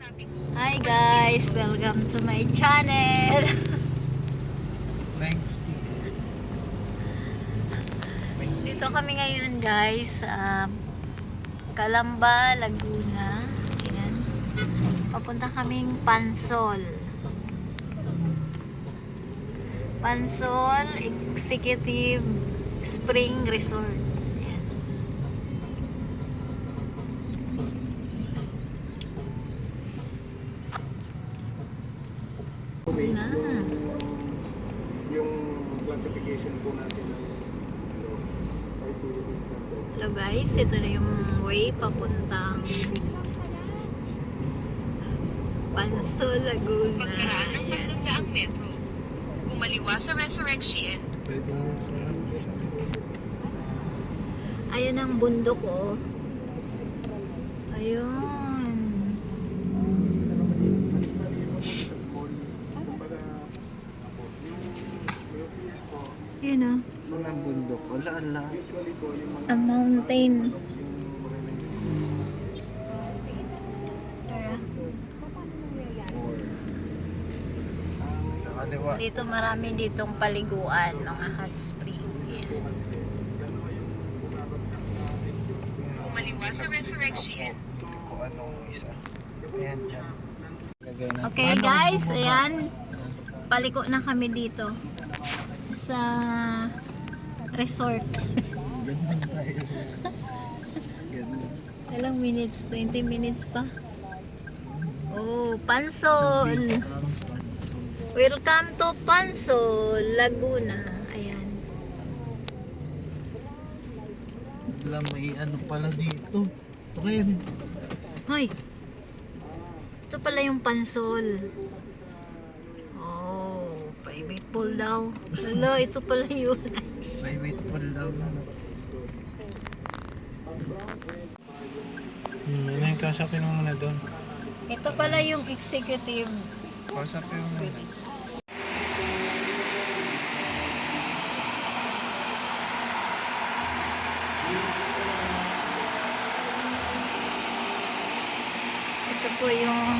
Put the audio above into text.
Hi guys, welcome to my channel. Thanks. Dito kami ngayon guys sa Calamba, Laguna. Ayan. Papunta kaming Pansol. Pansol Executive Spring Resort. Ayan. Na. Yung classification po natin ng Hello guys, ito na yung way papuntang Pansol, Laguna. Pagkaraan ng 300 metro, kumaliwa sa Resurrection. pwede sa Ayun ang bundok oh. Ayun. Yun oh. mga bundok. Ala. A mountain. Tara. Sa kaliwa. Dito marami ditong paliguan, mga hot spring. Yan. Kumaliwa sa Resurrection. Kung anong isa. Ayan dyan. Okay guys, ayan. Paliko na kami dito sa resort. Dyan lang tayo sa ganda. Ilang minutes? 20 minutes pa. Oh, Pansol. Welcome to Pansol, Laguna. Ayan. Wala, may ano pala dito. Tren. Hoy. Ito pala yung Pansol. Oh, private pool daw. Hello, ito pala yun. Private pool daw. Ano yung kasapin mo muna doon? Ito pala yung executive Kasapin mo muna. release. Ito po yung